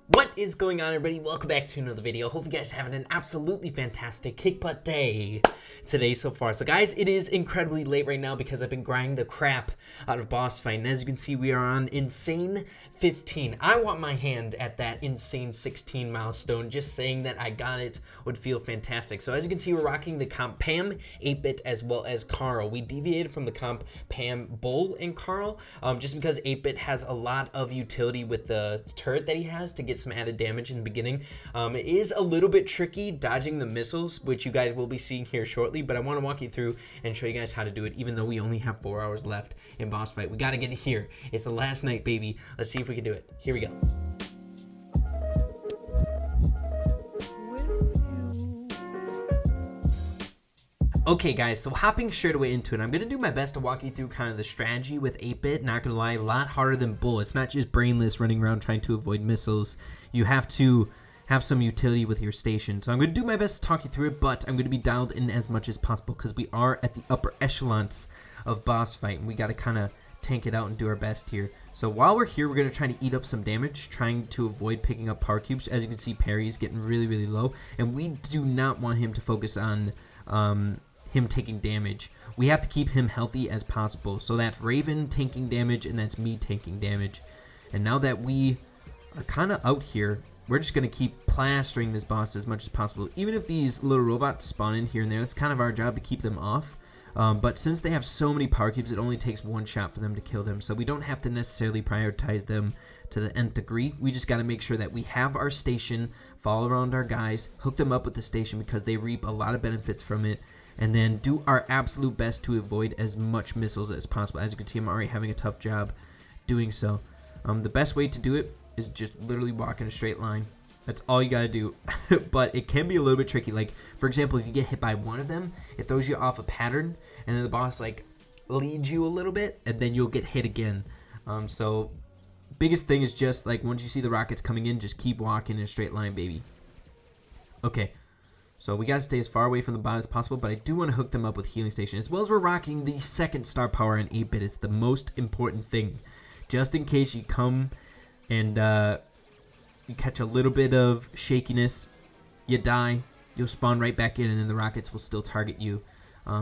What is going on, everybody? Welcome back to another video. Hope you guys are having an absolutely fantastic kick butt day today so far. So guys, it is incredibly late right now because I've been grinding the crap out of boss fight, and as you can see, we are on insane 15. I want my hand at that insane 16 milestone. Just saying that I got it would feel fantastic. So as you can see, we're rocking the comp Pam, 8-bit, as well as Carl. We deviated from the comp Pam, Bull, and Carl just because 8-bit has a lot of utility with the turret that he has to get some added damage in the beginning. It is a little bit tricky dodging the missiles, which you guys will be seeing here shortly, but I want to walk you through and show you guys how to do it, even though we only have 4 hours left in boss fight. We got to get it here. It's the last night, baby. Let's see if we can do it. Here we go. Okay guys, so hopping straight away into it, I'm going to do my best to walk you through kind of the strategy with 8-bit. Not going to lie, a lot harder than Bull. It's not just brainless running around trying to avoid missiles. You have to have some utility with your station. So I'm going to do my best to talk you through it, but I'm going to be dialed in as much as possible because we are at the upper echelons of boss fight, and we got to kind of tank it out and do our best here. So while we're here, we're going to try to eat up some damage, trying to avoid picking up power cubes. As you can see, Parry's getting really, really low, and we do not want him to focus on him taking damage. We have to keep him healthy as possible. So that's Raven tanking damage, and that's me tanking damage. And now that we are kind of out here, we're just going to keep plastering this boss as much as possible. Even if these little robots spawn in here and there, it's kind of our job to keep them off. But since they have so many power cubes, it only takes one shot for them to kill them. So we don't have to necessarily prioritize them to the nth degree. We just got to make sure that we have our station, follow around our guys, hook them up with the station because they reap a lot of benefits from it, and then do our absolute best to avoid as much missiles as possible. As you can see, I'm already having a tough job doing so. The best way to do it is just literally walk in a straight line. That's all you gotta do. But it can be a little bit tricky. Like, for example, if you get hit by one of them, it throws you off a pattern, and then the boss, like, leads you a little bit, and then you'll get hit again. So, biggest thing is just, like, once you see the rockets coming in, just keep walking in a straight line, baby. Okay. So we got to stay as far away from the bot as possible, but I do want to hook them up with healing station. As well as we're rocking the second star power on 8-bit. It's the most important thing. Just in case you come and you catch a little bit of shakiness, you die, you'll spawn right back in, and then the rockets will still target you.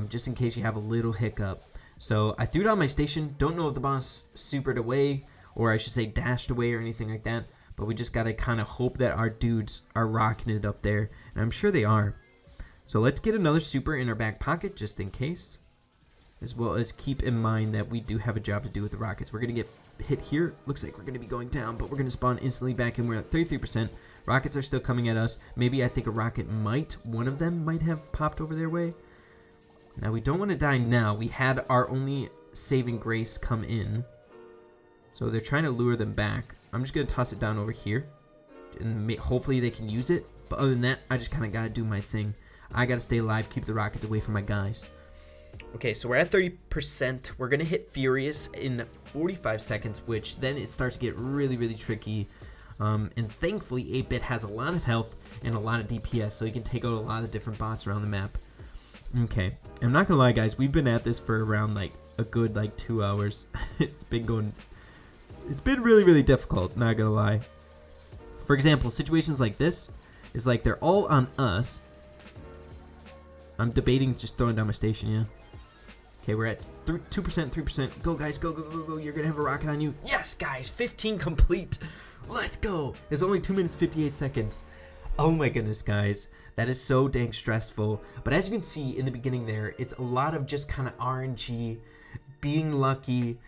Just in case you have a little hiccup. So I threw down my station. Don't know if the boss supered away, or I should say dashed away or anything like that. But we just got to kind of hope that our dudes are rocking it up there. And I'm sure they are. So let's get another super in our back pocket just in case. As well as keep in mind that we do have a job to do with the rockets. We're going to get hit here. Looks like we're going to be going down, but we're going to spawn instantly back in. We're at 33%. Rockets are still coming at us. Maybe I think a rocket one of them might have popped over their way. Now we don't want to die now. We had our only saving grace come in. So they're trying to lure them back. I'm just going to toss it down over here, and hopefully they can use it. But other than that, I just kind of got to do my thing. I got to stay alive, keep the rockets away from my guys. Okay, so we're at 30%. We're going to hit Furious in 45 seconds, which then it starts to get really, really tricky. And thankfully, 8-bit has a lot of health and a lot of DPS, so you can take out a lot of different bots around the map. Okay, I'm not going to lie, guys. We've been at this for around, like, a good, 2 hours. It's been really, really difficult, not gonna lie. For example, situations like this is like they're all on us. I'm debating just throwing down my station, yeah. Okay, we're at 2%, 3%. Go, guys, go, go, go, go. You're gonna have a rocket on you. Yes, guys, 15 complete. Let's go. It's only 2 minutes, 58 seconds. Oh my goodness, guys. That is so dang stressful. But as you can see in the beginning there, it's a lot of just kind of RNG, being lucky.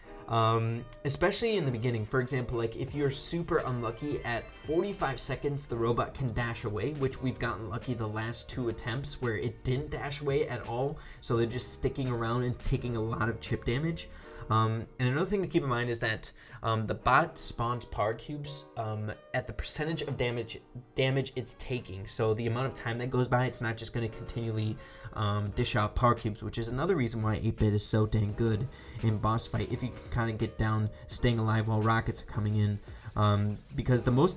Especially in the beginning. For example, like if you're super unlucky at 45 seconds the robot can dash away, which we've gotten lucky the last 2 attempts where it didn't dash away at all, so they're just sticking around and taking a lot of chip damage. And another thing to keep in mind is that the bot spawns power cubes at the percentage of damage it's taking. So the amount of time that goes by, it's not just going to continually dish out power cubes, which is another reason why 8-bit is so dang good in boss fight. If you can kind of get down staying alive while rockets are coming in, because the more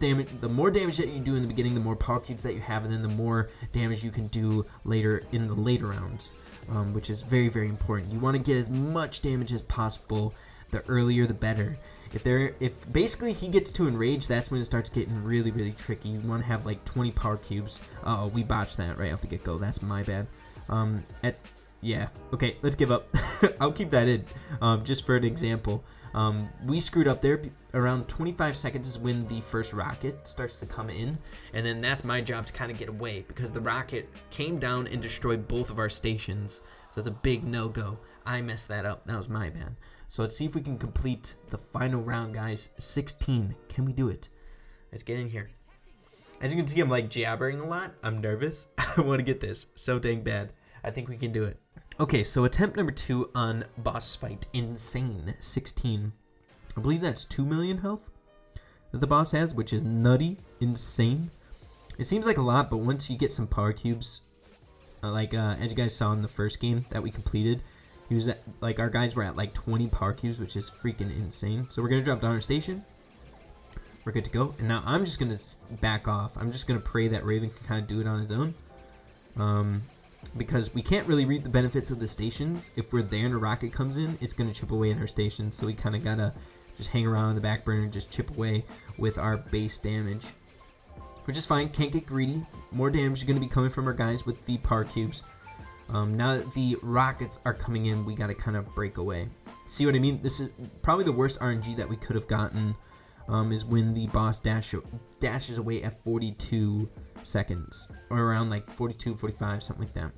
damage that you do in the beginning, the more power cubes that you have, and then the more damage you can do later in the later rounds. Which is very, very important. You want to get as much damage as possible. The earlier, the better. If basically he gets to enrage, that's when it starts getting really, really tricky. You want to have like 20 power cubes. Uh-oh, we botched that right off the get-go. That's my bad. Yeah, okay, let's give up. I'll keep that in, just for an example. We screwed up there. Around 25 seconds is when the first rocket starts to come in, and then that's my job to kind of get away, because the rocket came down and destroyed both of our stations. So it's a big no-go. I messed that up. That was my bad. So let's see if we can complete the final round, guys. 16. Can we do it? Let's get in here. As you can see, I'm like jabbering a lot. I'm nervous. I want to get this so dang bad. I think we can do it. Okay, so attempt number 2 on boss fight. Insane. 16. I believe that's 2 million health that the boss has, which is nutty. Insane. It seems like a lot, but once you get some power cubes, as you guys saw in the first game that we completed, he was at, like, our guys were at like 20 power cubes, which is freaking insane. So we're going to drop down our station. We're good to go. And now I'm just going to back off. I'm just going to pray that Raven can kind of do it on his own. Because we can't really reap the benefits of the stations. If we're there and a rocket comes in, it's going to chip away at our stations. So we kind of got to just hang around on the back burner and just chip away with our base damage. Which is fine. Can't get greedy. More damage is going to be coming from our guys with the power cubes. Now that the rockets are coming in, we got to kind of break away. See what I mean? This is probably the worst RNG that we could have gotten. Is when the boss dashes away at 42 seconds, or around like 42, 45, something like that,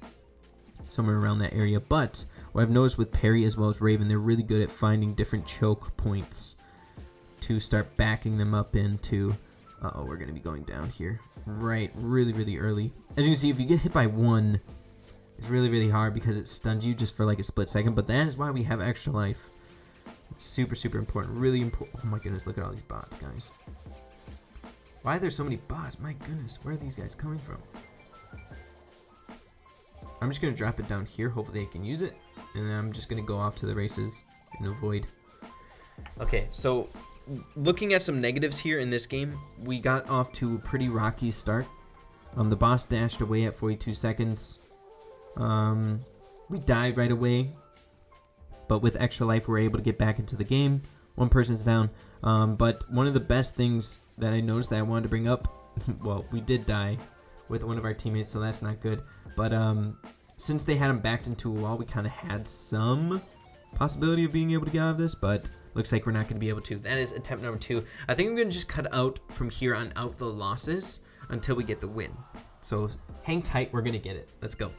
somewhere around that area. But what I've noticed with Perry as well as Raven, they're really good at finding different choke points to start backing them up into. Uh-oh, we're gonna be going down here, right, really, really early. As you can see, if you get hit by one, it's really, really hard because it stuns you just for like a split second. But that is why we have extra life. It's super, super important, really important. Oh my goodness, look at all these bots, guys. Why are there so many bots? My goodness, where are these guys coming from? I'm just going to drop it down here. Hopefully they can use it. And then I'm just going to go off to the races and avoid. Okay, so looking at some negatives here in this game, we got off to a pretty rocky start. The boss dashed away at 42 seconds. We died right away. But with extra life, we're able to get back into the game. One person's down. But one of the best things that I noticed that I wanted to bring up, well, we did die with one of our teammates, so that's not good. But since they had him backed into a wall, we kind of had some possibility of being able to get out of this, but looks like we're not going to be able to. That is attempt number 2. I think I'm going to just cut out from here on out the losses until we get the win. So hang tight, we're going to get it. Let's go.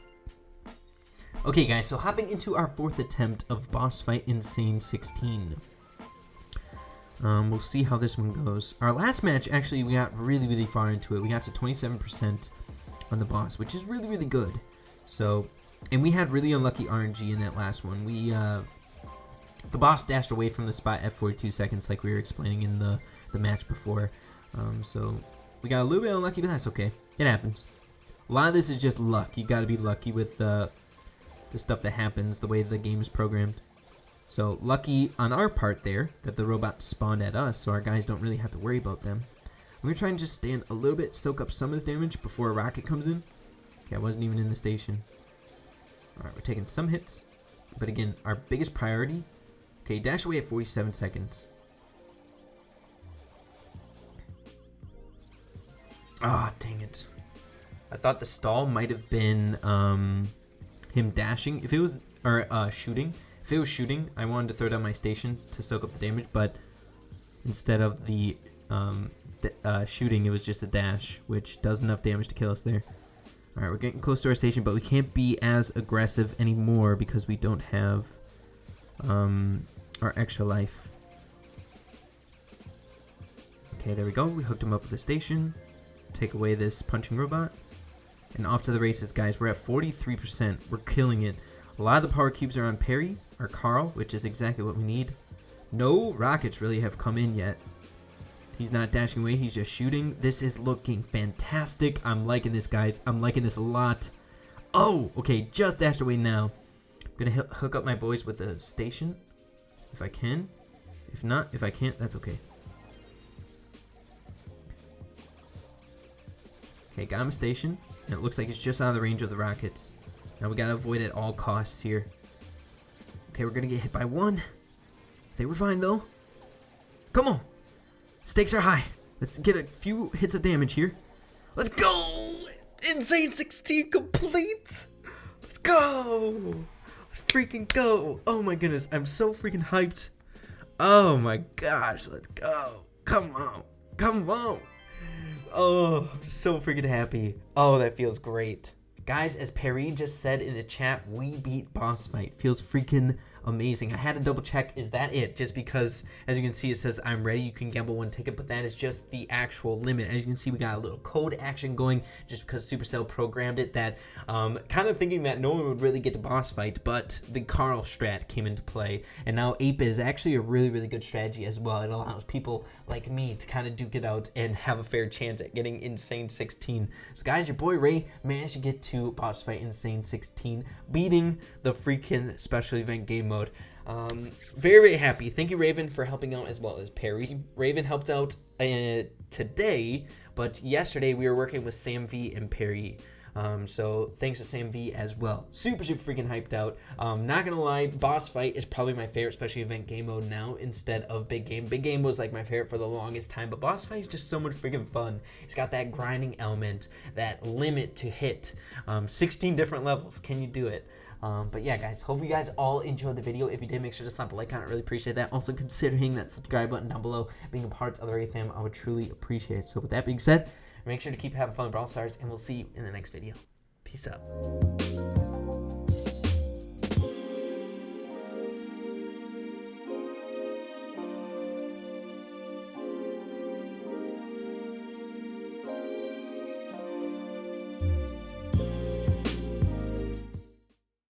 Okay, guys, so hopping into our 4th attempt of boss fight Insane 16. We'll see how this one goes. Our last match, actually, we got really, really far into it. We got to 27% on the boss, which is really, really good. So, and we had really unlucky RNG in that last one. The boss dashed away from the spot at 42 seconds, like we were explaining in the match before. So we got a little bit unlucky, but that's okay. It happens. A lot of this is just luck. You got to be lucky with the stuff that happens, the way the game is programmed. So lucky on our part there that the robots spawned at us, so our guys don't really have to worry about them. I'm gonna try and just stand a little bit, soak up some of this damage before a rocket comes in. Okay, I wasn't even in the station. Alright, we're taking some hits, but again, our biggest priority. Okay, dash away at 47 seconds. Ah, dang it. I thought the stall might have been him dashing. If it was, or shooting. If it was shooting, I wanted to throw down my station to soak up the damage, but instead of the shooting, it was just a dash, which does enough damage to kill us there. Alright, we're getting close to our station, but we can't be as aggressive anymore because we don't have our extra life. Okay, there we go. We hooked him up with the station. Take away this punching robot. And off to the races, guys. We're at 43%. We're killing it. A lot of the power cubes are on Perry, or Carl, which is exactly what we need. No rockets really have come in yet. He's not dashing away, he's just shooting. This is looking fantastic. I'm liking this, guys. I'm liking this a lot. Oh, okay, just dashed away now. I'm gonna hook up my boys with the station, if I can. If not, if I can't, that's okay. Okay, got him a station, and it looks like it's just out of the range of the rockets. Now we gotta avoid at all costs here. Okay, we're gonna get hit by one. They were fine though. Come on. Stakes are high. Let's get a few hits of damage here. Let's go. Insane 16 complete. Let's go. Let's freaking go. Oh my goodness. I'm so freaking hyped. Oh my gosh. Let's go. Come on. Come on. Oh, I'm so freaking happy. Oh, that feels great. Guys, as Perry just said in the chat, we beat boss fight. Feels freaking amazing. I had to double check, is that it? Just because, as you can see, it says I'm ready. You can gamble 1 ticket, but that is just the actual limit. As you can see, we got a little code action going just because Supercell programmed it, that kind of thinking that no one would really get to boss fight, but the Carl strat came into play, and now 8-bit is actually a really, really good strategy as well. It allows people like me to kind of duke it out and have a fair chance at getting Insane 16. So guys, your boy Ray managed to get to boss fight Insane 16, beating the freaking special event game mode. Very, very happy. Thank you, Raven, for helping out, as well as Perry. Raven helped out today, but yesterday we were working with Sam V and Perry. So thanks to Sam V as well. Super, super freaking hyped out. Not gonna lie, boss fight is probably my favorite special event game mode now instead of big game. Big game was like my favorite for the longest time, but boss fight is just so much freaking fun. It's got that grinding element, that limit to hit. 16 different levels. Can you do it? But yeah, guys, hope you guys all enjoyed the video. If you did, make sure to slap a like on it. Really appreciate that. Also, consider hitting that subscribe button down below. Being a part of the Ray fam, I would truly appreciate it. So with that being said, make sure to keep having fun with Brawl Stars, and we'll see you in the next video. Peace out.